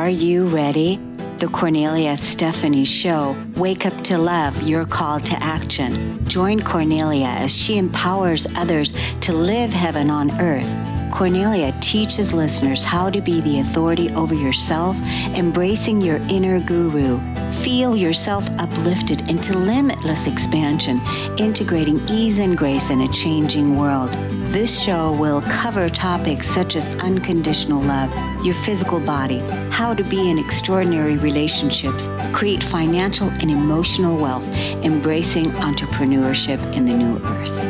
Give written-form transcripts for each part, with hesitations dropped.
Are you ready? The Cornelia Stephany Show. Wake up to love, your call to action. Join Cornelia as she empowers others to live heaven on earth. Cornelia teaches listeners how to be the authority over yourself, embracing your inner guru. Feel yourself uplifted into limitless expansion, integrating ease and grace in a changing world. This show will cover topics such as unconditional love, your physical body, how to be in extraordinary relationships, create financial and emotional wealth, embracing entrepreneurship in the new earth.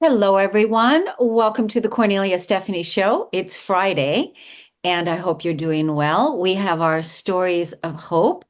Hello, everyone. Welcome to the Cornelia Stephany Show. It's Friday, and I hope you're doing well. We have our stories of hope.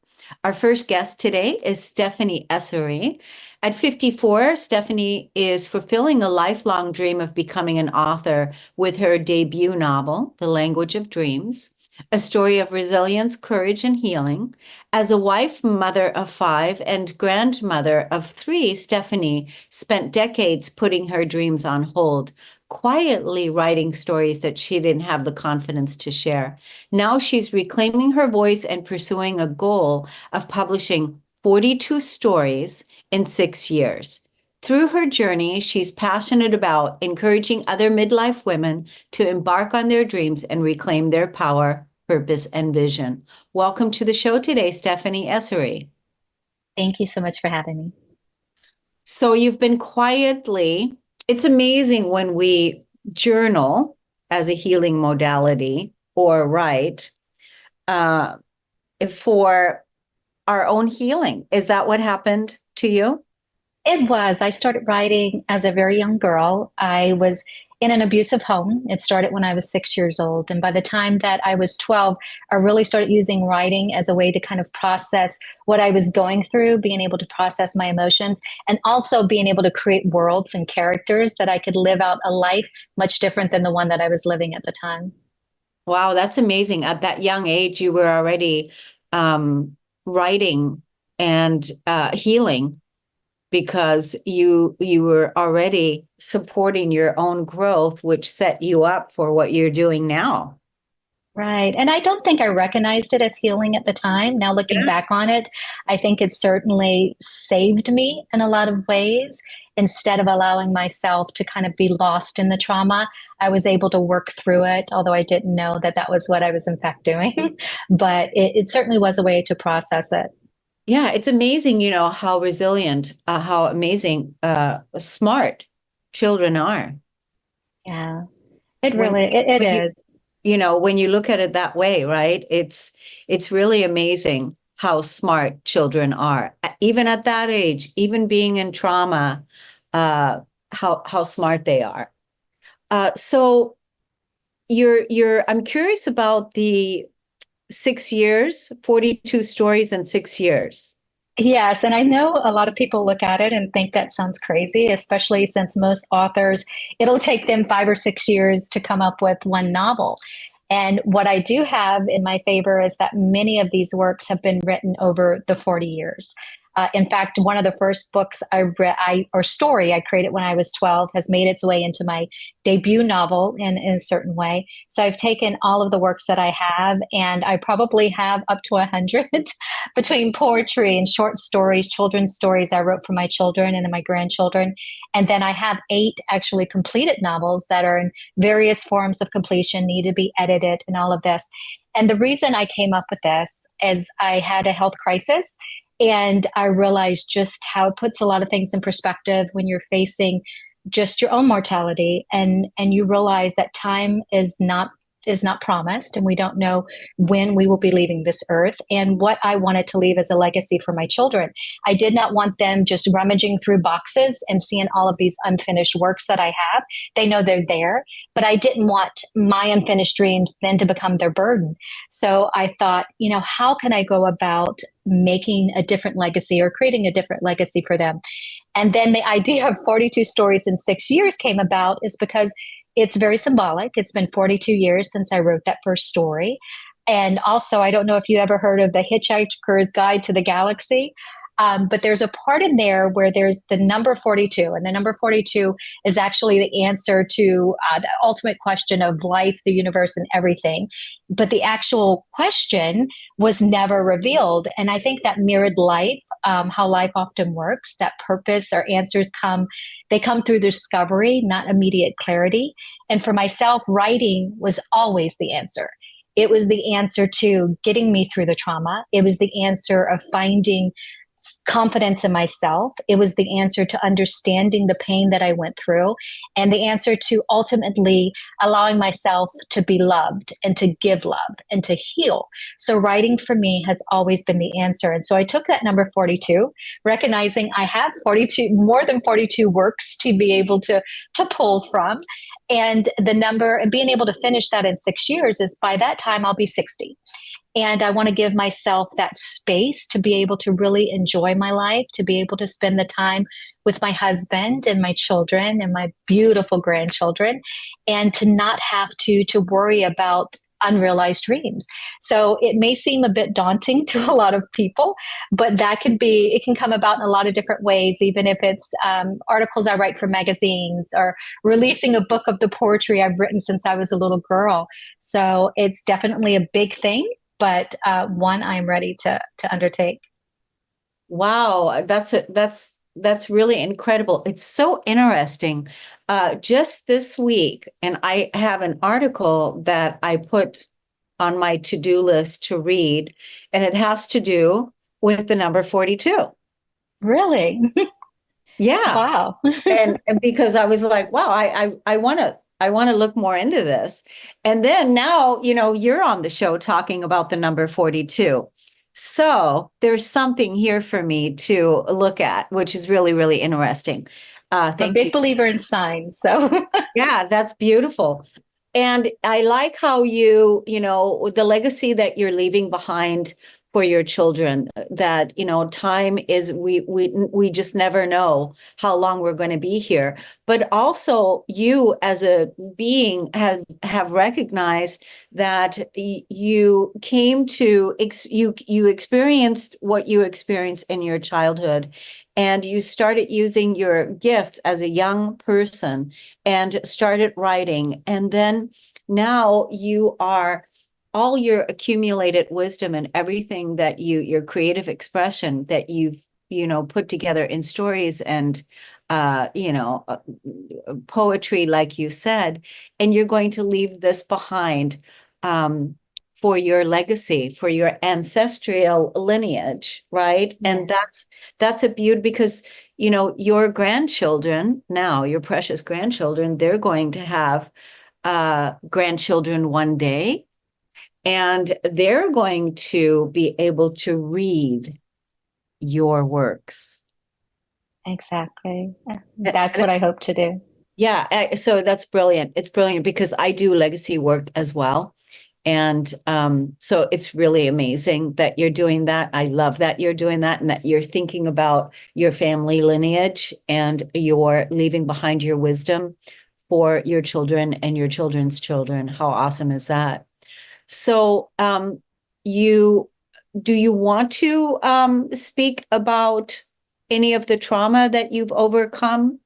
Our first guest today is Stephany Essary. At 54, Stephany is fulfilling a lifelong dream of becoming an author with her debut novel, The Language of Dreams, a story of resilience, courage, and healing. As a wife, mother of 5, and grandmother of 3, Stephany spent decades putting her dreams on hold, quietly writing stories that she didn't have the confidence to share. Now she's reclaiming her voice and pursuing a goal of publishing 42 stories in 6 years. Through her journey, she's passionate about encouraging other midlife women to embark on their dreams and reclaim their power, purpose, and vision. Welcome to the show today, Stephany Essary. Thank you so much for having me. So you've been quietly, it's amazing when we journal as a healing modality or write for our own healing. Is that what happened to you? It was. I started writing as a very young girl. I was in an abusive home. It started when I was 6 years old. And by the time that I was 12, I really started using writing as a way to kind of process what I was going through, being able to process my emotions, and also being able to create worlds and characters that I could live out a life much different than the one that I was living at the time. Wow, that's amazing. At that young age, you were already writing and healing, because you were already supporting your own growth, which set you up for what you're doing now. Right. And I don't think I recognized it as healing at the time. Now, looking back on it, I think it certainly saved me in a lot of ways. Instead of allowing myself to kind of be lost in the trauma, I was able to work through it, although I didn't know that that was what I was in fact doing. But it certainly was a way to process it. Yeah, it's amazing, how resilient, how amazing, smart children are. Yeah, it is. When you look at it that way, right? It's really amazing how smart children are, even at that age, even being in trauma, how smart they are. So I'm curious about the 6 years, 42 stories in 6 years. Yes, and I know a lot of people look at it and think that sounds crazy, especially since most authors, it'll take them 5 or 6 years to come up with one novel. And what I do have in my favor is that many of these works have been written over the 40 years. In fact, one of the first books I read, or story I created when I was 12 has made its way into my debut novel in a certain way. So I've taken all of the works that I have, and I probably have up to 100 between poetry and short stories, children's stories I wrote for my children and my grandchildren. And then I have 8 actually completed novels that are in various forms of completion, need to be edited and all of this. And the reason I came up with this is I had a health crisis. And I realized just how it puts a lot of things in perspective when you're facing just your own mortality, and you realize that time is not promised, and we don't know when we will be leaving this earth. And what I wanted to leave as a legacy for my children, I did not want them just rummaging through boxes and seeing all of these unfinished works that I have. They know they're there, but I didn't want my unfinished dreams then to become their burden. So I thought, how can I go about making a different legacy or creating a different legacy for them? And then the idea of 42 stories in 6 years came about, is because it's very symbolic. It's been 42 years since I wrote that first story. And also, I don't know if you ever heard of The Hitchhiker's Guide to the Galaxy. But there's a part in there where there's the number 42, and the number 42 is actually the answer to the ultimate question of life, the universe, and everything. But the actual question was never revealed. And I think that mirrored life, how life often works, that purpose or answers they come through discovery, not immediate clarity. And for myself, writing was always the answer. It was the answer to getting me through the trauma. It was the answer of finding confidence in myself. It was the answer to understanding the pain that I went through, and the answer to ultimately allowing myself to be loved and to give love and to heal. So writing for me has always been the answer. And so I took that number 42, recognizing I have 42, more than 42 works to be able to pull from. And the number, and being able to finish that in 6 years, is by that time I'll be 60. And I want to give myself that space to be able to really enjoy my life, to be able to spend the time with my husband and my children and my beautiful grandchildren, and to not have to worry about unrealized dreams. So it may seem a bit daunting to a lot of people, but it can come about in a lot of different ways, even if it's articles I write for magazines or releasing a book of the poetry I've written since I was a little girl. So it's definitely a big thing, but one I'm ready to undertake. Wow, that's really incredible. It's so interesting. Just this week, and I have an article that I put on my to-do list to read, and it has to do with the number 42. Really? Yeah. Wow. and because I was like, wow, I want to look more into this. And then now, you're on the show talking about the number 42. So there's something here for me to look at, which is really, really interesting. I'm a big believer in signs. So yeah, that's beautiful. And I like how the legacy that you're leaving behind for your children, that, time is, we just never know how long we're going to be here. But also you as a being have recognized that you came to, you experienced what you experienced in your childhood, and you started using your gifts as a young person and started writing. And then now you are, all your accumulated wisdom and everything that your creative expression that you've, put together in stories and, poetry, like you said, and you're going to leave this behind, for your legacy, for your ancestral lineage, right? Yeah. And that's a beauty, because, your grandchildren now, your precious grandchildren, they're going to have grandchildren one day. And they're going to be able to read your works. Exactly. That's what I hope to do. Yeah. So that's brilliant. It's brilliant, because I do legacy work as well. And so it's really amazing that you're doing that. I love that you're doing that, and that you're thinking about your family lineage, and you're leaving behind your wisdom for your children and your children's children. How awesome is that? So, do you want to speak about any of the trauma that you've overcome?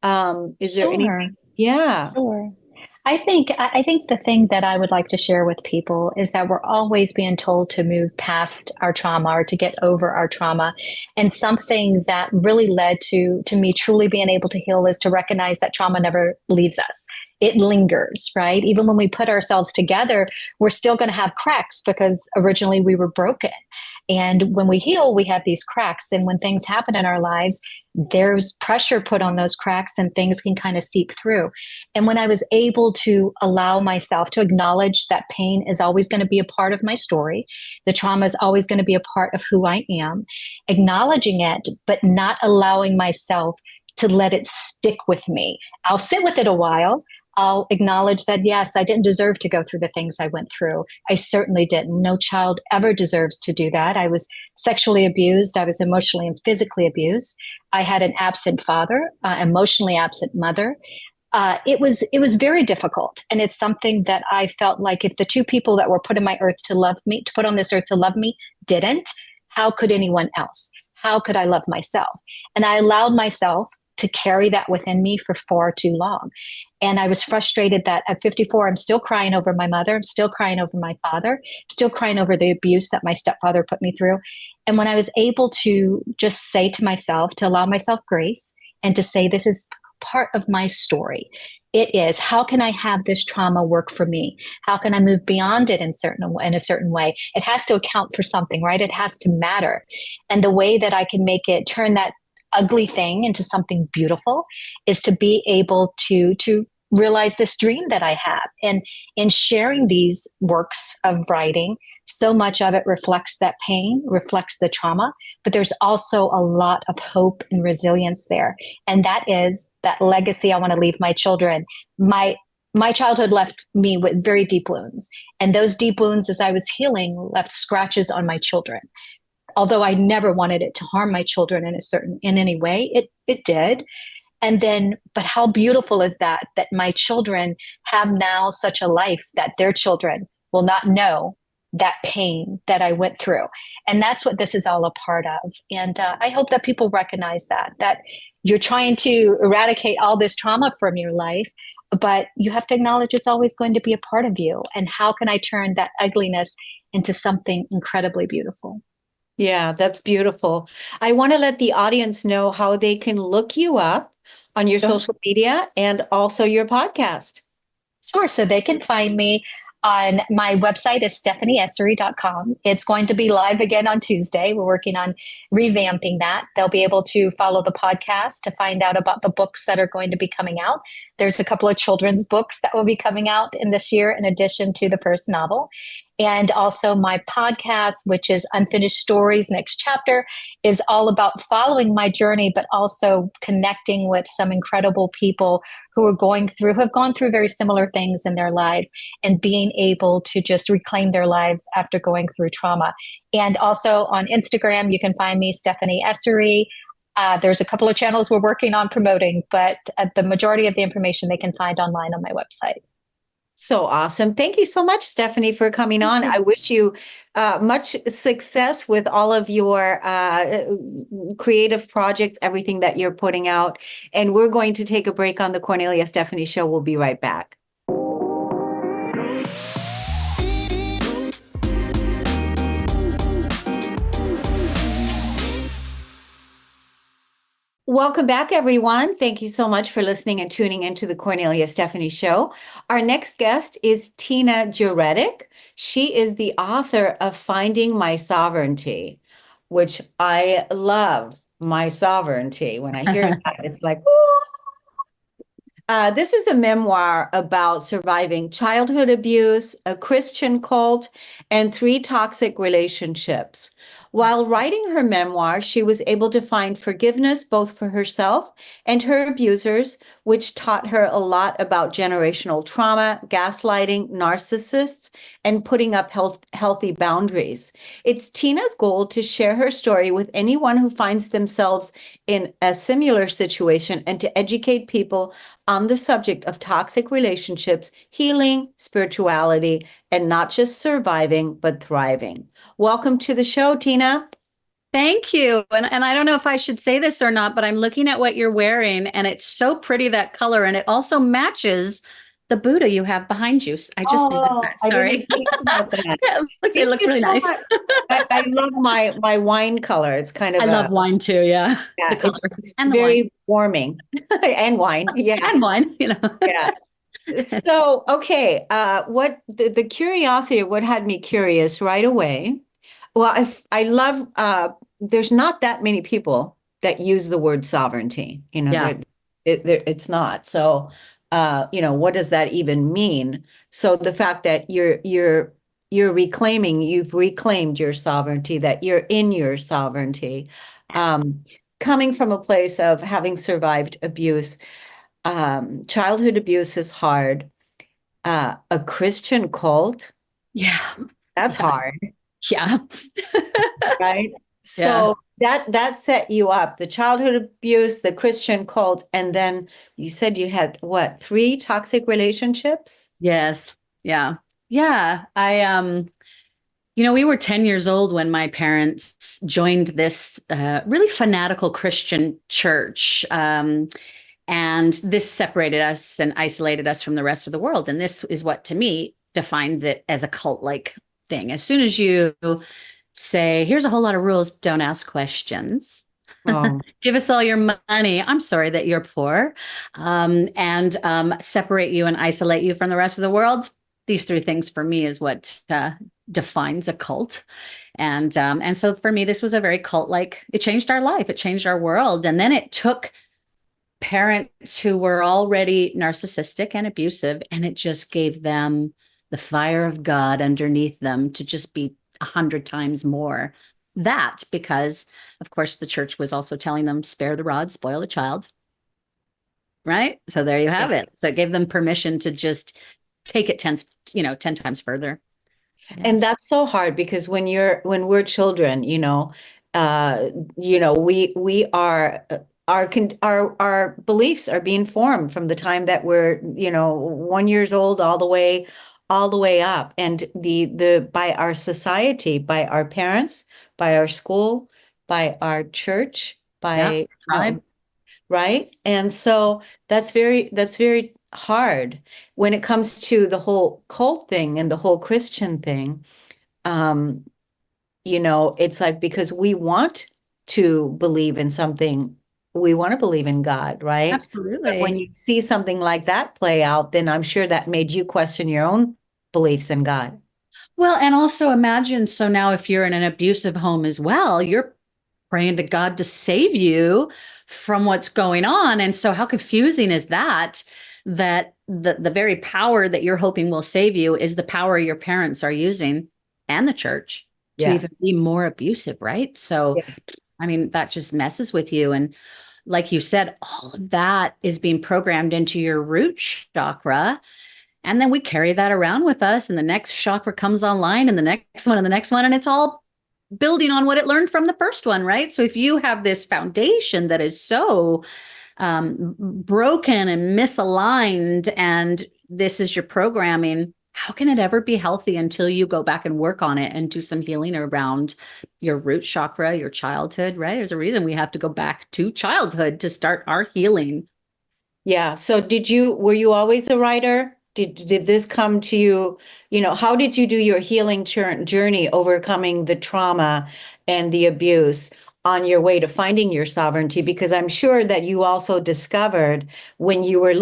Is there anything? Yeah. Sure. I think the thing that I would like to share with people is that we're always being told to move past our trauma or to get over our trauma. And something that really led to me truly being able to heal is to recognize that trauma never leaves us. It lingers, right? Even when we put ourselves together, we're still going to have cracks, because originally we were broken. And when we heal, we have these cracks. And when things happen in our lives, there's pressure put on those cracks, and things can kind of seep through. And when I was able to allow myself to acknowledge that pain is always going to be a part of my story, the trauma is always going to be a part of who I am, acknowledging it, but not allowing myself to let it stick with me. I'll sit with it a while. I'll acknowledge that, yes, I didn't deserve to go through the things I went through. I certainly didn't. No child ever deserves to do that. I was sexually abused. I was emotionally and physically abused. I had an absent father, emotionally absent mother. It was very difficult. And it's something that I felt like, if the two people that were put on my earth to love me, to put on this earth to love me, didn't, how could anyone else? how could I love myself? And I allowed myself to carry that within me for far too long. And I was frustrated that at 54, I'm still crying over my mother. I'm still crying over my father, still crying over the abuse that my stepfather put me through. And when I was able to just say to myself, to allow myself grace and to say, this is part of my story. It is, how can I have this trauma work for me? How can I move beyond it in a certain way? It has to account for something, right? It has to matter. And the way that I can make it turn that ugly thing into something beautiful is to be able to realize this dream that I have. And in sharing these works of writing, so much of it reflects that pain, reflects the trauma, but there's also a lot of hope and resilience there. And that is that legacy I want to leave my children. My childhood left me with very deep wounds. And those deep wounds, as I was healing, left scratches on my children. Although I never wanted it to harm my children in any way, it did. And then, but how beautiful is that my children have now such a life that their children will not know that pain that I went through. And that's what this is all a part of. And I hope that people recognize that you're trying to eradicate all this trauma from your life, but you have to acknowledge it's always going to be a part of you. And how can I turn that ugliness into something incredibly beautiful? Yeah, that's beautiful. I want to let the audience know how they can look you up on your social media and also your podcast. Sure. So they can find me on my website is stephanyessary.com. It's going to be live again on Tuesday. We're working on revamping that. They'll be able to follow the podcast to find out about the books that are going to be coming out. There's a couple of children's books that will be coming out in this year, in addition to the first novel. And also my podcast, which is Unfinished Stories, Next Chapter, is all about following my journey, but also connecting with some incredible people who have gone through very similar things in their lives and being able to just reclaim their lives after going through trauma. And also on Instagram, you can find me, Stephany Essary. There's a couple of channels we're working on promoting, but the majority of the information they can find online on my website. So awesome. Thank you so much, Stephany, for coming on. I wish you much success with all of your creative projects, everything that you're putting out. And we're going to take a break on the Cornelia Stephany Show. We'll be right back. Welcome back, everyone. Thank you so much for listening and tuning into the Cornelia Stephany Show. Our next guest is Tina Djuretic. She is the author of Finding My Sovereignty, which I love. My sovereignty. When I hear that, it's like, ooh. This is a memoir about surviving childhood abuse, a Christian cult, and 3 toxic relationships. While writing her memoir, she was able to find forgiveness both for herself and her abusers, which taught her a lot about generational trauma, gaslighting, narcissists, and putting up healthy boundaries. It's Tina's goal to share her story with anyone who finds themselves in a similar situation and to educate people on the subject of toxic relationships, healing, spirituality, and not just surviving, but thriving. Welcome to the show, Tina. Thank you. And I don't know if I should say this or not, but I'm looking at what you're wearing and it's so pretty, that color. And it also matches the Buddha you have behind you. I just noticed that. Sorry. I didn't think about that. Yeah, it looks really nice. I love my wine color. It's kind of I love wine too. Yeah. Yeah, it's and very wine. warming. And wine. Yeah. And wine, Yeah. So, okay. What the curiosity of what had me curious right away. Well, I love, there's not that many people that use the word sovereignty, it's not. So, what does that even mean? So the fact that you've reclaimed your sovereignty, that you're in your sovereignty, Yes. Coming from a place of having survived abuse, childhood abuse is hard. A Christian cult, Yeah. that's hard. Yeah. Right. So that set you up, the childhood abuse, the Christian cult, and then you said you had 3 toxic relationships? Yes. Yeah. Yeah. We were 10 years old when my parents joined this really fanatical Christian church. And this separated us and isolated us from the rest of the world. And this is what, to me, defines it as a cult-like thing. As soon as you say, here's a whole lot of rules, don't ask questions. Oh, Give us all your money. I'm sorry that you're poor. And separate you and isolate you from the rest of the world. These three things for me is what defines a cult. And so for me, this was a very cult-like, it changed our life. It changed our world. And then it took parents who were already narcissistic and abusive, and it just gave them the fire of God underneath them to just be 100 times more that, because of course the church was also telling them, spare the rod, spoil the child. Right. So there you have it. So it gave them permission to just take it 10 times further. So, yeah. And that's so hard because when we're children, we are our beliefs are being formed from the time that we're 1 years old all the way up, and the by our society, by our parents, by our school, by our church, by tribe. Right. And so that's very hard when it comes to the whole cult thing and the whole Christian thing. It's like, because we want to believe in something, we want to believe in God, right? Absolutely. But when you see something like that play out, then I'm sure that made you question your own beliefs in God. Well, and also imagine, so now if you're in an abusive home as well, you're praying to God to save you from what's going on. And so how confusing is that the very power that you're hoping will save you is the power your parents are using, and the church, to even be more abusive, right? So, I mean, that just messes with you. And like you said, all of that is being programmed into your root chakra. And then we carry that around with us, and the next chakra comes online, and the next one, and the next one, and it's all building on what it learned from the first one, right? So if you have this foundation that is so broken and misaligned, and this is your programming, how can it ever be healthy until you go back and work on it and do some healing around your root chakra, your childhood, right? There's a reason we have to go back to childhood to start our healing. Yeah. So were you always a writer? Did this come to you? How did you do your healing journey, overcoming the trauma and the abuse on your way to finding your sovereignty? Because I'm sure that you also discovered, when you were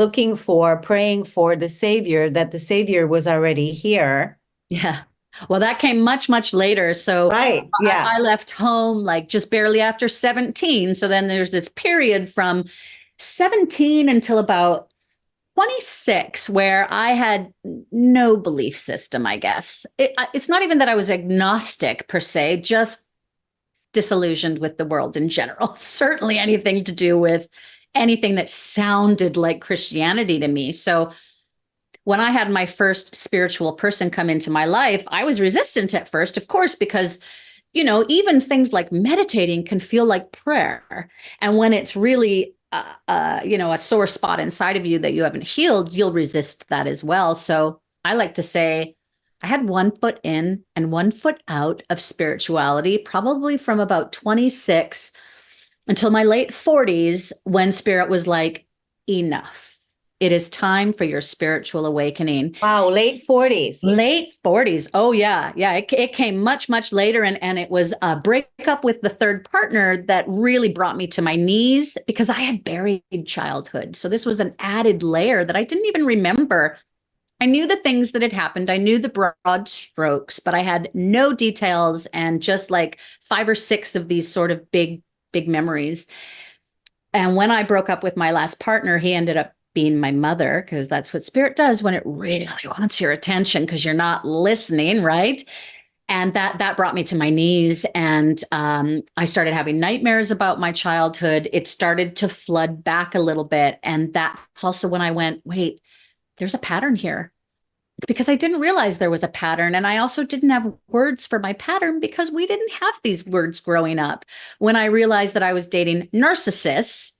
praying for the Savior, that the Savior was already here. Yeah. Well, that came much, much later. So right. Yeah. I left home like just barely after 17. So then there's this period from 17 until about 26, where I had no belief system, I guess. It's not even that I was agnostic per se, just disillusioned with the world in general. Certainly anything to do with anything that sounded like Christianity to me. So when I had my first spiritual person come into my life, I was resistant at first, of course, because even things like meditating can feel like prayer. And when it's really a sore spot inside of you that you haven't healed, you'll resist that as well. So I like to say I had 1 foot in and 1 foot out of spirituality, probably from about 26 until my late 40s, when spirit was like, enough. It is time for your spiritual awakening. Wow, late 40s. Late 40s. Oh, yeah. Yeah. It came much, much later. And it was a breakup with the third partner that really brought me to my knees, because I had buried childhood. So this was an added layer that I didn't even remember. I knew the things that had happened. I knew the broad strokes, but I had no details, and just like 5 or 6 of these sort of big memories. And when I broke up with my last partner, he ended up being my mother, because that's what spirit does when it really wants your attention, because you're not listening, right? And that brought me to my knees, and I started having nightmares about my childhood. It started to flood back a little bit, and that's also when I went, wait, there's a pattern here, because I didn't realize there was a pattern. And I also didn't have words for my pattern, because we didn't have these words growing up. When I realized that I was dating narcissists,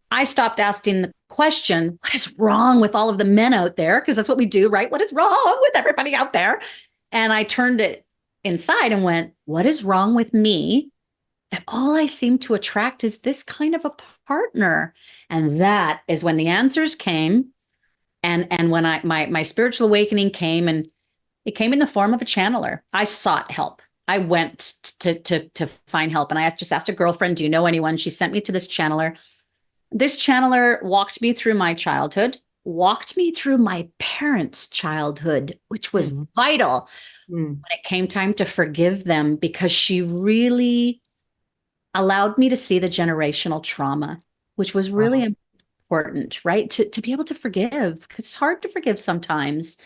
I stopped asking the question, what is wrong with all of the men out there? Because that's what we do, right? What is wrong with everybody out there? And I turned it inside and went, what is wrong with me that all I seem to attract is this kind of a partner? And that is when the answers came. And when my spiritual awakening came, and it came in the form of a channeler. I sought help. I went to find help, and I just asked a girlfriend, do you know anyone? She sent me to this channeler. This channeler walked me through my childhood, walked me through my parents' childhood, which was vital when it came time to forgive them, because she really allowed me to see the generational trauma, which was really important, right? To be able to forgive, because it's hard to forgive sometimes.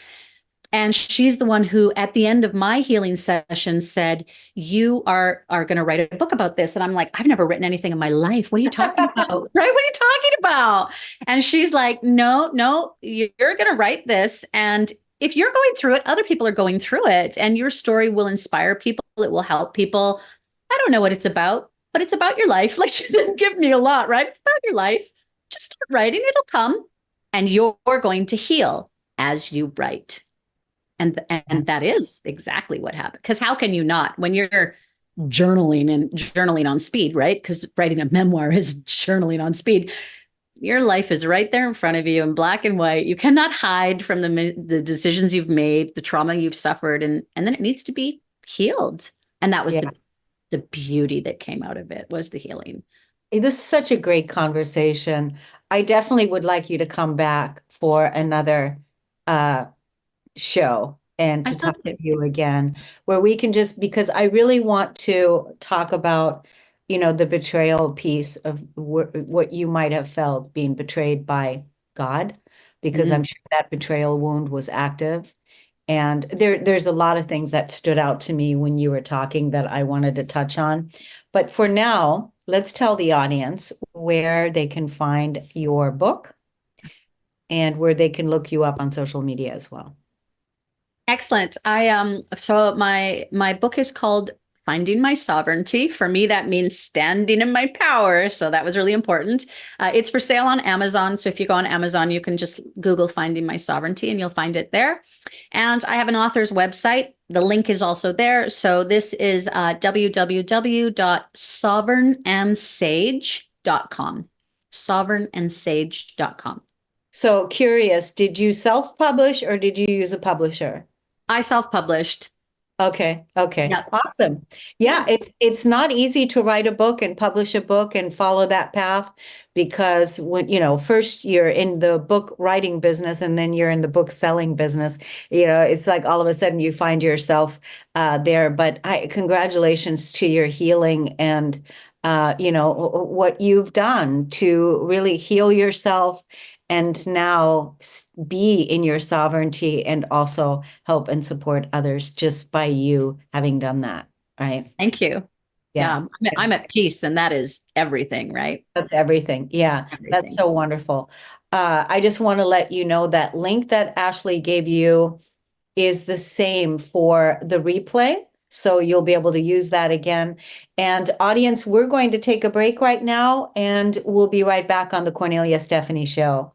And she's the one who, at the end of my healing session, said, you are going to write a book about this. And I'm like, I've never written anything in my life. What are you talking about? Right? What are you talking about? And she's like, no, you're going to write this. And if you're going through it, other people are going through it. And your story will inspire people. It will help people. I don't know what it's about, but it's about your life. Like, she didn't give me a lot, right? It's about your life. Just start writing. It'll come. And you're going to heal as you write. And that is exactly what happened. Because how can you not, when you're journaling on speed, right? Because writing a memoir is journaling on speed. Your life is right there in front of you in black and white. You cannot hide from the decisions you've made, the trauma you've suffered, and then it needs to be healed. And that was the beauty that came out of it, was the healing. This is such a great conversation. I definitely would like you to come back for another show and to talk to you again, where we can just, because I really want to talk about, the betrayal piece of what you might have felt being betrayed by God, because I'm sure that betrayal wound was active. And there's a lot of things that stood out to me when you were talking that I wanted to touch on. But for now, let's tell the audience where they can find your book and where they can look you up on social media as well. Excellent. So my book is called Finding My Sovereignty. For me, that means standing in my power. So that was really important. It's for sale on Amazon. So if you go on Amazon, you can just Google Finding My Sovereignty and you'll find it there. And I have an author's website. The link is also there. So this is www.sovereignandsage.com. Sovereignandsage.com. So curious, did you self-publish or did you use a publisher? I self-published. Okay. Yeah. Awesome. Yeah, it's not easy to write a book and publish a book and follow that path, because when, first you're in the book writing business and then you're in the book selling business, it's like all of a sudden you find yourself there. But congratulations to your healing and what you've done to really heal yourself and now be in your sovereignty and also help and support others just by you having done that, right? Thank you. Yeah. I'm at peace, and that is everything, right? That's everything. Yeah, everything. That's so wonderful. I just want to let you know that link that Ashley gave you is the same for the replay. So you'll be able to use that again. And audience, we're going to take a break right now, and we'll be right back on the Cornelia Stephany Show.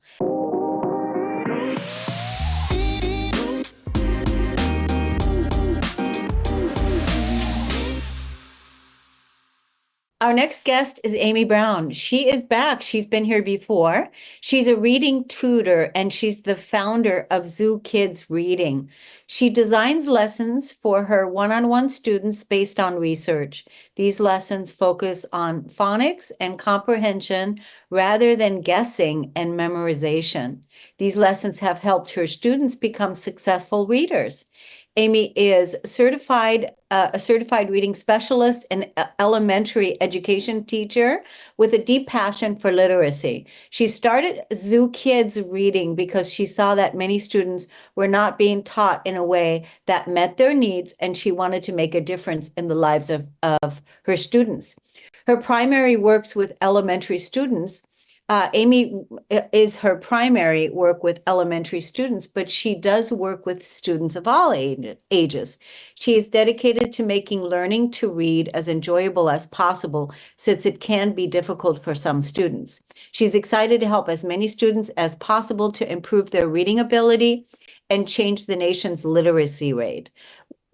Our next guest is Amy Brown. She is back. She's been here before. She's a reading tutor, and she's the founder of Zoo Kids Reading. She designs lessons for her one-on-one students based on research. These lessons focus on phonics and comprehension rather than guessing and memorization. These lessons have helped her students become successful readers. Amy is a certified reading specialist and elementary education teacher with a deep passion for literacy. She started Zoo Kids Reading because she saw that many students were not being taught in a way that met their needs, and she wanted to make a difference in the lives of her students. Her primary works with elementary students. Amy is her primary work with elementary students, but she does work with students of all ages. She is dedicated to making learning to read as enjoyable as possible, since it can be difficult for some students. She's excited to help as many students as possible to improve their reading ability and change the nation's literacy rate.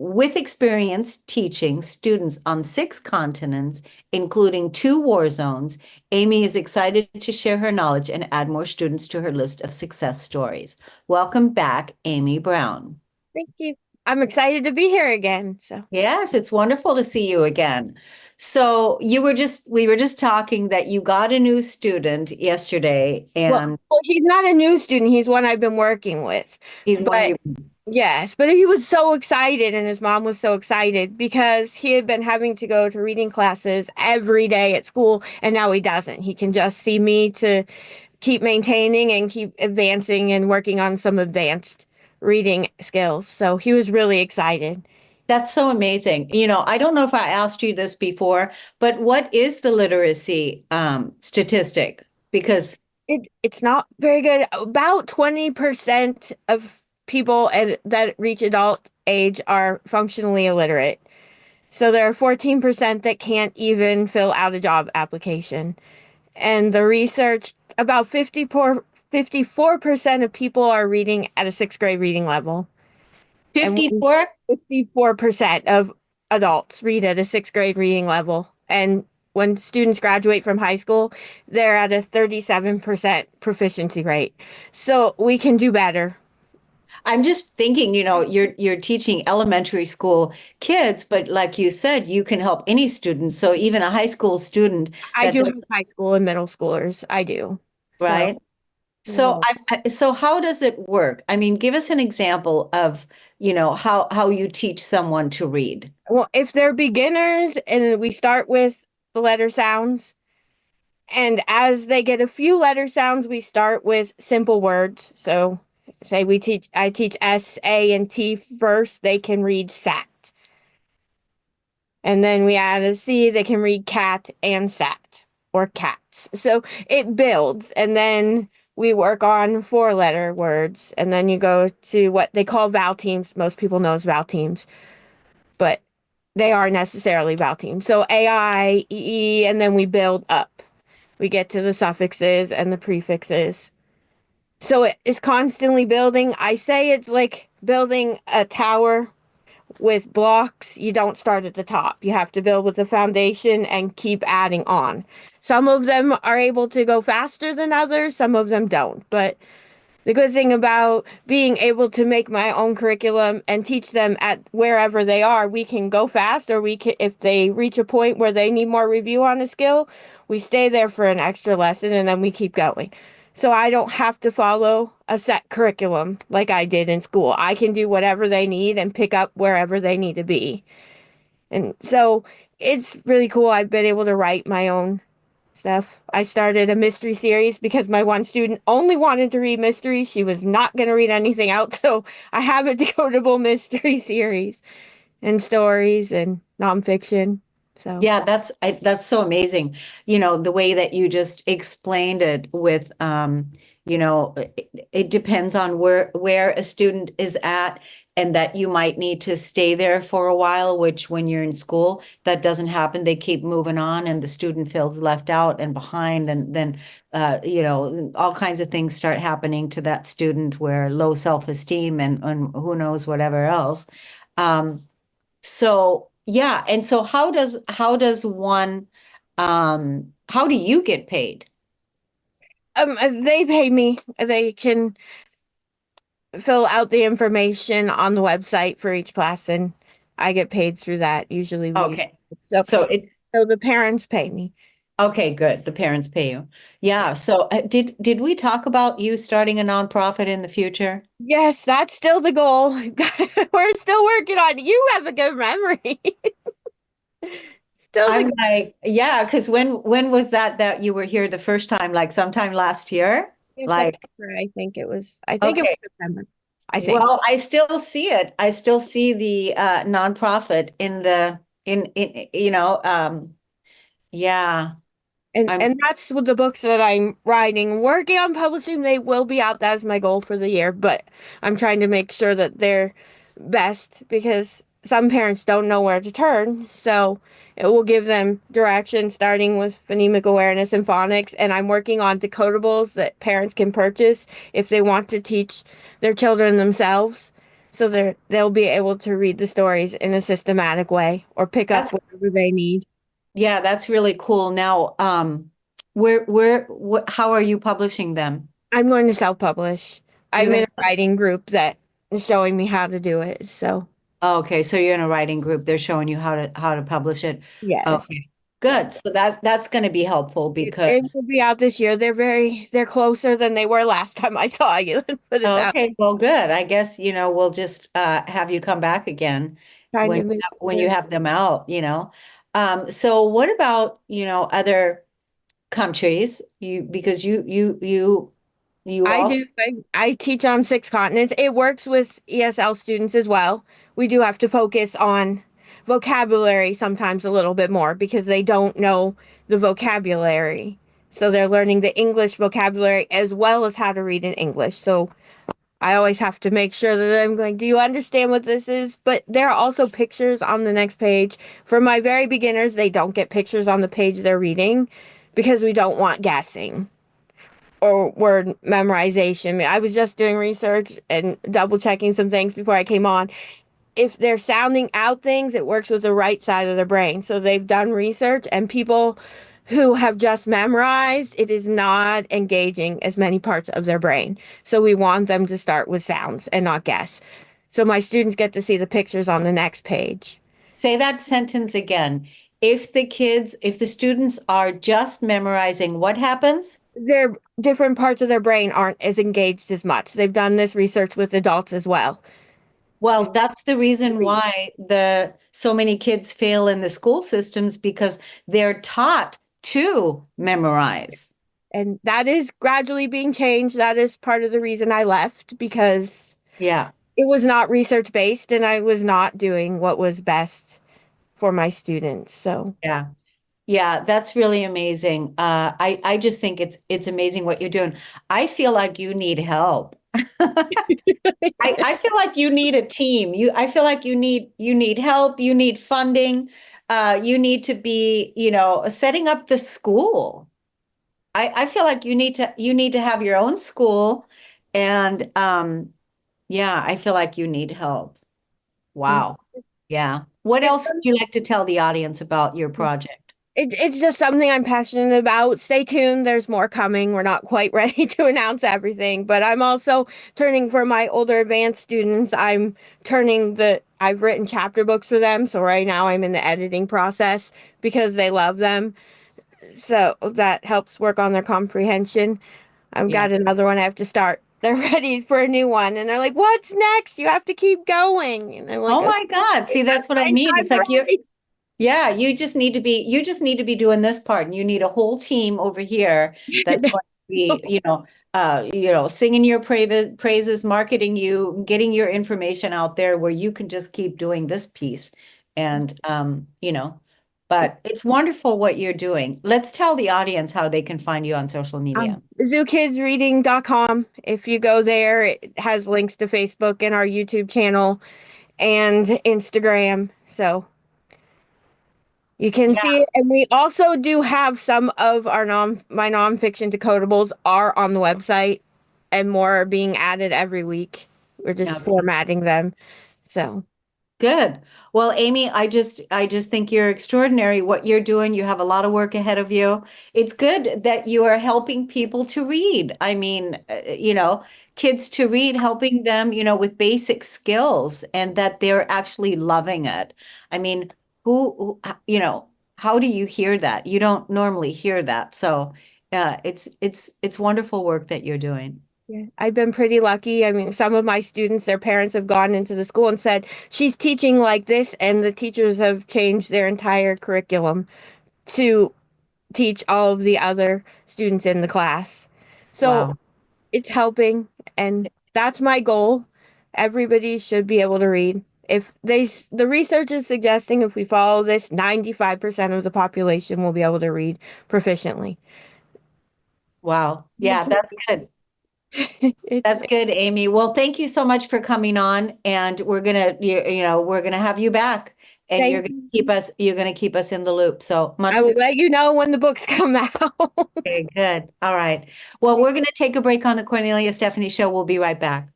with experience teaching students on 6 continents, including 2 war zones, Amy is excited to share her knowledge and add more students to her list of success stories. Welcome back, Amy Brown. Thank you. I'm excited to be here again. So yes, it's wonderful to see you again. So we were just talking that you got a new student yesterday, and well, he's not a new student. He's one I've been working with. he's one you. Yes, but he was so excited and his mom was so excited because he had been having to go to reading classes every day at school and now he doesn't. He can just see me to keep maintaining and keep advancing and working on some advanced reading skills. So he was really excited. That's so amazing. You know, I don't know if I asked you this before, but what is the literacy statistic? Because it's not very good. About 20% of people that reach adult age are functionally illiterate. So there are 14% that can't even fill out a job application. And the research, about 54% of people are reading at a 6th grade reading level. 54? 54% of adults read at a 6th grade reading level. And when students graduate from high school, they're at a 37% proficiency rate. So we can do better. I'm just thinking, you know, you're teaching elementary school kids, but like you said, you can help any student. So even a high school student. I do have high school and middle schoolers. I do. Right. So how does it work? I mean, give us an example of, you know, how you teach someone to read. Well, if they're beginners and we start with the letter sounds, and as they get a few letter sounds, we start with simple words. So say I teach S, A, and T first, they can read sat. And then we add a C, they can read cat and sat, or cats. So it builds, and then we work on 4-letter words, and then you go to what they call vowel teams. Most people know as vowel teams, but they aren't necessarily vowel teams. So A, I, E, and then we build up. We get to the suffixes and the prefixes. So it is constantly building. I say it's like building a tower with blocks. You don't start at the top. You have to build with the foundation and keep adding on. Some of them are able to go faster than others. Some of them don't. But the good thing about being able to make my own curriculum and teach them at wherever they are, we can go fast, or we can, if they reach a point where they need more review on a skill, we stay there for an extra lesson and then we keep going. So I don't have to follow a set curriculum like I did in school. I can do whatever they need and pick up wherever they need to be. And so it's really cool. I've been able to write my own stuff. I started a mystery series because my one student only wanted to read mysteries. She was not going to read anything else. So I have a decodable mystery series and stories and nonfiction. So yeah, that's so amazing. You know, the way that you just explained it with, you know, it depends on where a student is at, and that you might need to stay there for a while, which when you're in school, that doesn't happen. They keep moving on and the student feels left out and behind. And then, you know, all kinds of things start happening to that student, where low self-esteem and who knows whatever else. So yeah. And so how does one, how do you get paid? they pay me. They can fill out the information on the website for each class, and I get paid through that. Usually Okay. So So the parents pay me. okay, good. The parents pay you. Yeah. So did we talk about you starting a nonprofit in the future? Yes, that's still the goal. We're still working on it. You have a good memory. I'm like, yeah, because when was that you were here the first time? Like sometime last year? Like September, I think it was September. I think. Well, I still see it. I still see the nonprofit in you know, yeah. And that's what the books that I'm writing, working on publishing. They will be out. That's my goal for the year, but I'm trying to make sure that they're best, because some parents don't know where to turn. So it will give them direction, starting with phonemic awareness and phonics. And I'm working on decodables that parents can purchase if they want to teach their children themselves. so they'll be able to read the stories in a systematic way or pick up That's whatever they need. yeah, that's really cool. Now, how are you publishing them? I'm going to self-publish. You're I'm in gonna, a writing group that is showing me how to do it. So, oh, okay, so you're in a writing group. They're showing you how to publish it. yes. Okay, So good. So that's going to be helpful it because will be out this year. They're closer than they were last time I saw you. Put it that way. okay, well, good. I guess, we'll just have you come back again Trying to when you have them out. So what about, other countries? Because you I also do. I teach on 6 continents. It works with ESL students as well. We do have to focus on vocabulary sometimes a little bit more because they don't know the vocabulary. So they're learning the English vocabulary as well as how to read in English. So I always have to make sure that I'm going, do you understand what this is? But there are also pictures on the next page. For my very beginners, they don't get pictures on the page they're reading because we don't want guessing or word memorization. I was just doing research and double checking some things before I came on. If they're sounding out things, it works with the right side of the brain. So they've done research, and people who have just memorized, it is not engaging as many parts of their brain. So we want them to start with sounds and not guess. So my students get to see the pictures on the next page. say that sentence again. If the students are just memorizing, what happens? Their different parts of their brain aren't as engaged as much. They've done this research with adults as well. Well, that's the reason why the so many kids fail in the school systems because they're taught to memorize. And that is gradually being changed. That is part of the reason I left because Yeah. it was not research based and I was not doing what was best for my students. So, Yeah. Yeah, that's really amazing. I just think it's amazing what you're doing. I feel like you need help. I feel like you need a team. I feel like you need help, you need funding, you need to be, setting up the school. I feel like you need to have your own school and yeah, I feel like you need help. Wow. Yeah. What else would you like to tell the audience about your project? it's just something I'm passionate about. Stay tuned. There's more coming. We're not quite ready to announce everything, but I'm also turning for my older advanced students. I've written chapter books for them. So right now I'm in the editing process because they love them. So that helps work on their comprehension. I've Yeah. got another one I have to start. They're ready for a new one and they're like, "What's next? You have to keep going." And I'm like, Oh "Okay, my God. See, that's what I same mean. time It's like to write." yeah, you just need to be doing this part and you need a whole team over here that's going to be, singing your praises, marketing you, getting your information out there where you can just keep doing this piece. And but it's wonderful what you're doing. Let's tell the audience how they can find you on social media. ZooKidsReading.com. If you go there, it has links to Facebook and our YouTube channel and Instagram. So you can Yeah. see it. And we also do have some of my nonfiction decodables are on the website and more are being added every week. We're just Okay. formatting them. So Good. Well, Amy, I just think you're extraordinary what you're doing. You have a lot of work ahead of you. It's good that you are helping people to read. I mean, kids to read, helping them, with basic skills and that they're actually loving it. I mean, how do you hear that? You don't normally hear that. So, it's wonderful work that you're doing. yeah, I've been pretty lucky. I mean, some of my students, their parents have gone into the school and said, she's teaching like this, and the teachers have changed their entire curriculum to teach all of the other students in the class. So Wow. it's helping, and that's my goal. Everybody should be able to read. The research is suggesting if we follow this, 95% of the population will be able to read proficiently. Wow. Yeah, that's good. It's That's good, Amy. Well, thank you so much for coming on, and we're gonna have you back, and thank you. you're gonna keep us in the loop. So much I will success. let you know when the books come out. Okay, good. All right. Well, we're gonna take a break on the Cornelia Stephanie Show. We'll be right back.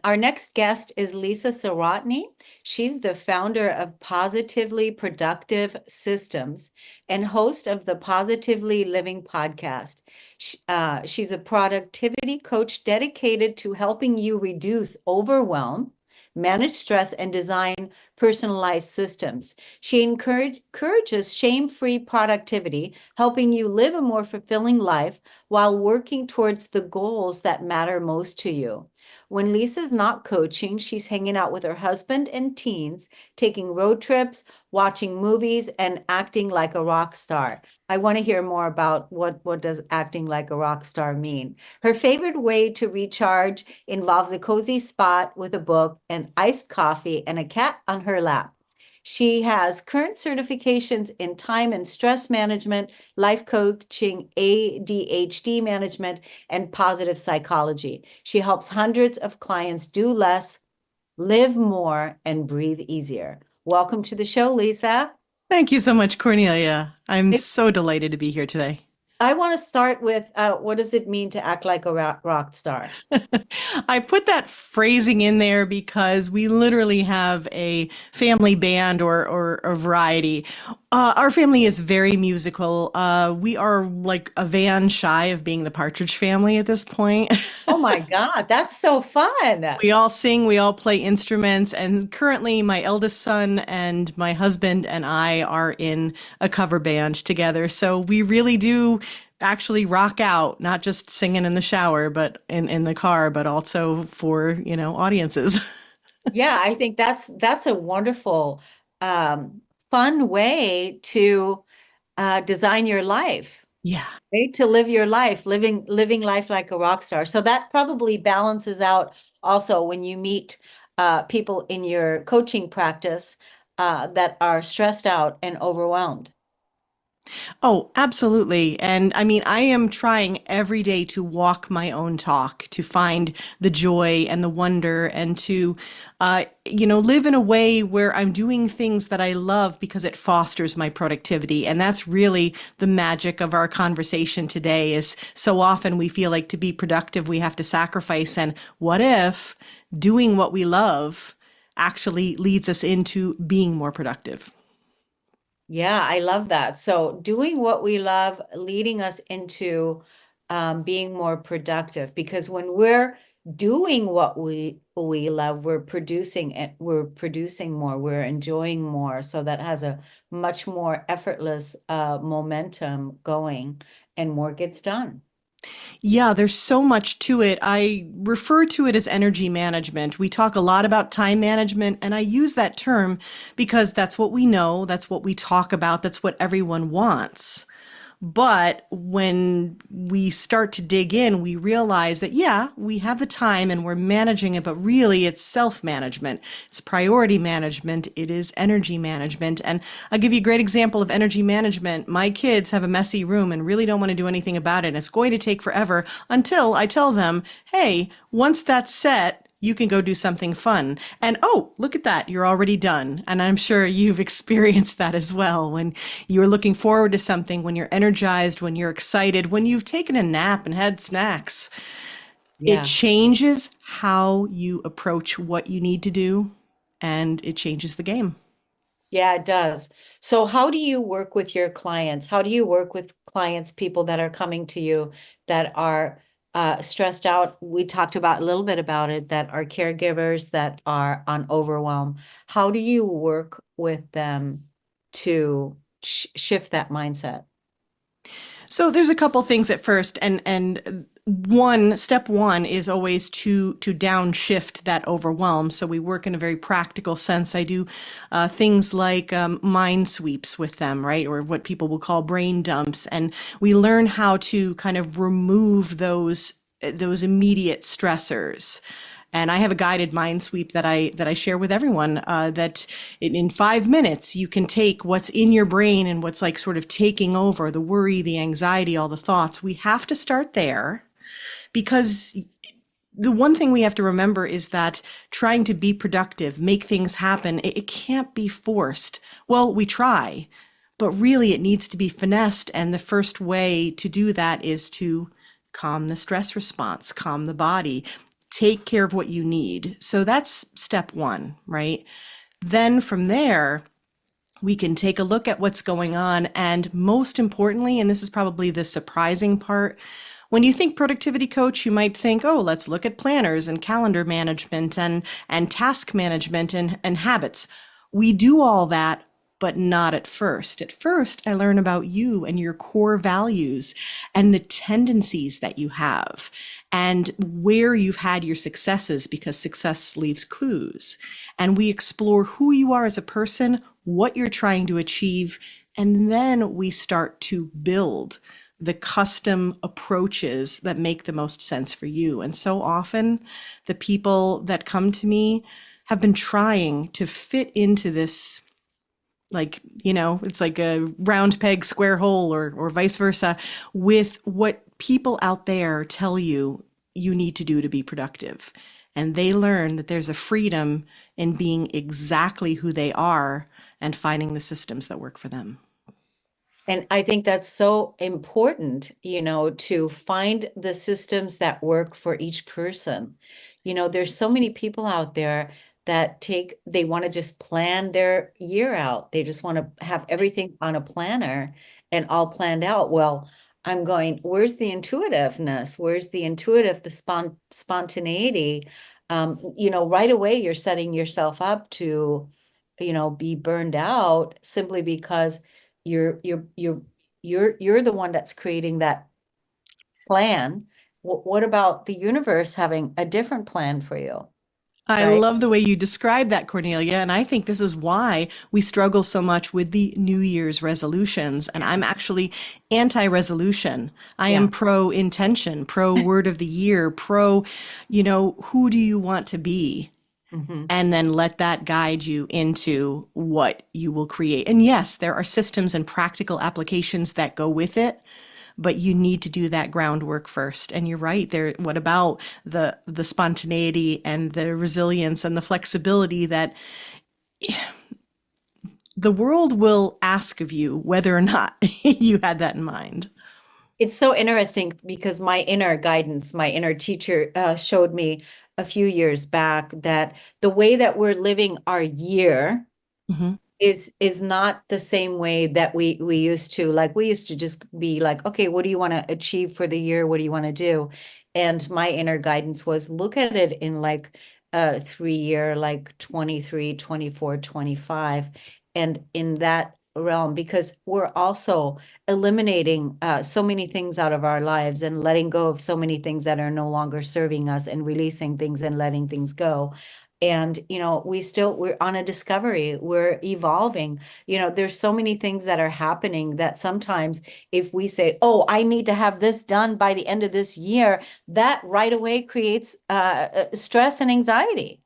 Our next guest is Lisa Sarotny. She's the founder of Positively Productive Systems and host of the Positively Living podcast. She's a productivity coach dedicated to helping you reduce overwhelm, manage stress, and design personalized systems. She encourages shame-free productivity, helping you live a more fulfilling life while working towards the goals that matter most to you. When Lisa's not coaching, she's hanging out with her husband and teens, taking road trips, watching movies, and acting like a rock star. I want to hear more about what does acting like a rock star mean. Her favorite way to recharge involves a cozy spot with a book, an iced coffee, and a cat on her lap. She has current certifications in time and stress management, life coaching, ADHD management, and positive psychology. She helps hundreds of clients do less, live more, and breathe easier. Welcome to the show, Lisa. Thank you so much, Cornelia. I'm so delighted to be here today. I want to start with what does it mean to act like a rock star? I put that phrasing in there because we literally have a family band or a variety. Our family is very musical. We are like a van shy of being the Partridge Family at this point. Oh my God, that's so fun. We all sing, we all play instruments, and currently my eldest son and my husband and I are in a cover band together. So we really do actually rock out, not just singing in the shower, but in the car, but also for, audiences. Yeah, I think that's a wonderful, fun way to design your life. Yeah. Right? To live your life, living life like a rock star. So that probably balances out also when you meet people in your coaching practice that are stressed out and overwhelmed. Oh, absolutely. And I mean, I am trying every day to walk my own talk, to find the joy and the wonder, and to, live in a way where I'm doing things that I love because it fosters my productivity. And that's really the magic of our conversation today is so often we feel like to be productive, we have to sacrifice. And what if doing what we love actually leads us into being more productive? Yeah, I love that. So doing what we love, leading us into being more productive, because when we're doing what we love, we're producing it, we're producing more, we're enjoying more. So that has a much more effortless momentum going and more gets done. Yeah, there's so much to it. I refer to it as energy management. We talk a lot about time management, and I use that term because that's what we know, that's what we talk about, that's what everyone wants. But when we start to dig in, we realize that, yeah, we have the time and we're managing it, but really it's self-management. It's priority management. It is energy management. And I'll give you a great example of energy management. My kids have a messy room and really don't want to do anything about it. And it's going to take forever until I tell them, hey, once that's set, you can go do something fun. And oh, look at that, you're already done. And I'm sure you've experienced that as well when you're looking forward to something, when you're energized, when you're excited, when you've taken a nap and had snacks. Yeah. It changes how you approach what you need to do, and it changes the game. Yeah, it does. So how do you work with your clients? How do you work with clients, people that are coming to you that are stressed out? We talked about a little bit about it, that are caregivers that are on overwhelm. How do you work with them to shift that mindset? So there's a couple things at first, and step one is always to downshift that overwhelm. So we work in a very practical sense. I do things like mind sweeps with them, right? Or what people will call brain dumps. And we learn how to kind of remove those immediate stressors. And I have a guided mind sweep that I share with everyone, that in 5 minutes, you can take what's in your brain and what's like sort of taking over, the worry, the anxiety, all the thoughts. We have to start there, because the one thing we have to remember is that trying to be productive, make things happen, it can't be forced. Well, we try, but really it needs to be finessed. And the first way to do that is to calm the stress response, calm the body. take care of what you need. So that's step one, right? Then from there, we can take a look at what's going on. And most importantly, and this is probably the surprising part, when you think productivity coach, you might think, oh, let's look at planners and calendar management and task management and habits. We do all that, but not at first. At first, I learn about you and your core values and the tendencies that you have and where you've had your successes, because success leaves clues. And we explore who you are as a person, what you're trying to achieve, and then we start to build the custom approaches that make the most sense for you. And so often, the people that come to me have been trying to fit into this, like, it's like a round peg, square hole, or vice versa, with what people out there tell you you need to do to be productive. And they learn that there's a freedom in being exactly who they are and finding the systems that work for them. And I think that's so important, to find the systems that work for each person. There's so many people out there that they want to just plan their year out. They just want to have everything on a planner and all planned out. Well, I'm going, where's the intuitiveness? Where's the spontaneity? Right away you're setting yourself up to, be burned out simply because you're the one that's creating that plan. What about the universe having a different plan for you? I Right? love the way you describe that, Cornelia. And I think this is why we struggle so much with the New Year's resolutions. And I'm actually anti-resolution. I am pro-intention, pro-word of the year, pro, who do you want to be? Mm-hmm. And then let that guide you into what you will create. And yes, there are systems and practical applications that go with it, but you need to do that groundwork first. And you're right there. What about the spontaneity and the resilience and the flexibility that the world will ask of you whether or not you had that in mind? It's so interesting because my inner guidance, my inner teacher showed me a few years back that the way that we're living our year Mm-hmm. is not the same way that we used to. Like, we used to just be like, okay, what do you want to achieve for the year? What do you want to do? And my inner guidance was look at it in like a 3-year, like 23, 24, 25. And in that realm, because we're also eliminating so many things out of our lives and letting go of so many things that are no longer serving us and releasing things and letting things go. And, we're on a discovery, we're evolving. There's so many things that are happening that sometimes if we say, oh, I need to have this done by the end of this year, that right away creates stress and anxiety.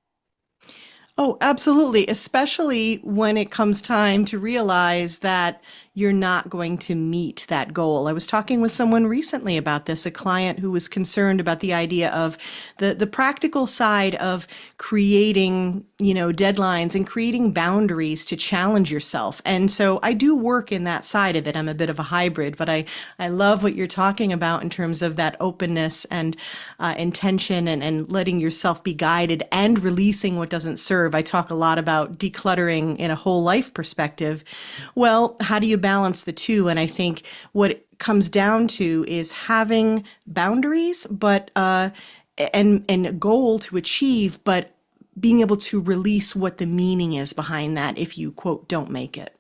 Oh, absolutely. Especially when it comes time to realize that you're not going to meet that goal. I was talking with someone recently about this, a client who was concerned about the idea of the practical side of creating, deadlines and creating boundaries to challenge yourself. And so I do work in that side of it. I'm a bit of a hybrid, but I love what you're talking about in terms of that openness and intention and letting yourself be guided and releasing what doesn't serve. I talk a lot about decluttering in a whole life perspective. Well, how do you balance the two? And I think what it comes down to is having boundaries, but and a goal to achieve, but being able to release what the meaning is behind that if you, quote, don't make it.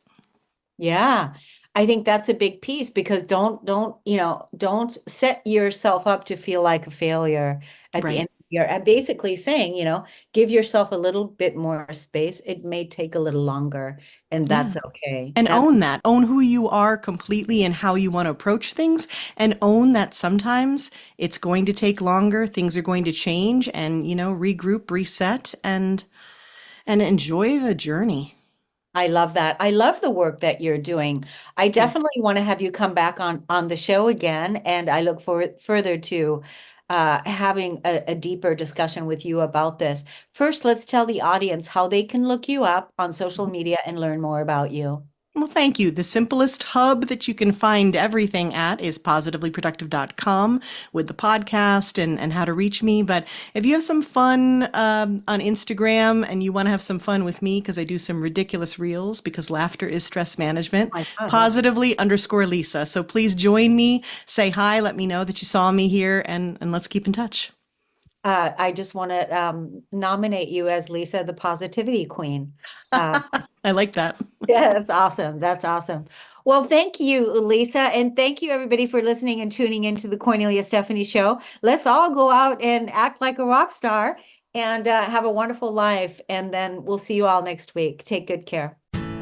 Yeah, I think that's a big piece because don't set yourself up to feel like a failure at the Right. end of the year. And basically saying, give yourself a little bit more space. It may take a little longer, and Yeah. that's okay. And own that. Own who you are completely and how you want to approach things. And own that sometimes it's going to take longer. Things are going to change and, regroup, reset, and enjoy the journey. I love that. I love the work that you're doing. I definitely want to have you come back on the show again, and I look forward further to having a deeper discussion with you about this. First, let's tell the audience how they can look you up on social media and learn more about you. Well, thank you. The simplest hub that you can find everything at is positivelyproductive.com with the podcast and how to reach me. But if you have some fun on Instagram and you want to have some fun with me, because I do some ridiculous reels because laughter is stress management, positively_Lisa. So please join me, say hi, let me know that you saw me here, and let's keep in touch. I just want to nominate you as Lisa, the Positivity Queen. I like that. Yeah, that's awesome. That's awesome. Well, thank you, Lisa. And thank you, everybody, for listening and tuning into the Cornelia Stephany Show. Let's all go out and act like a rock star and have a wonderful life. And then we'll see you all next week. Take good care.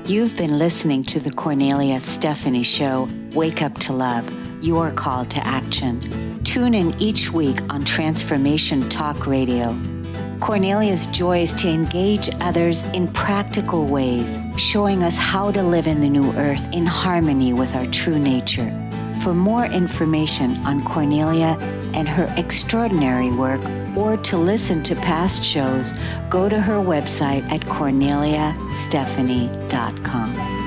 You've been listening to the Cornelia Stephany Show, Wake Up to Love, your call to action. Tune in each week on Transformation Talk Radio. Cornelia's joy is to engage others in practical ways, showing us how to live in the new earth in harmony with our true nature. For more information on Cornelia and her extraordinary work, or to listen to past shows, go to her website at corneliastephany.com.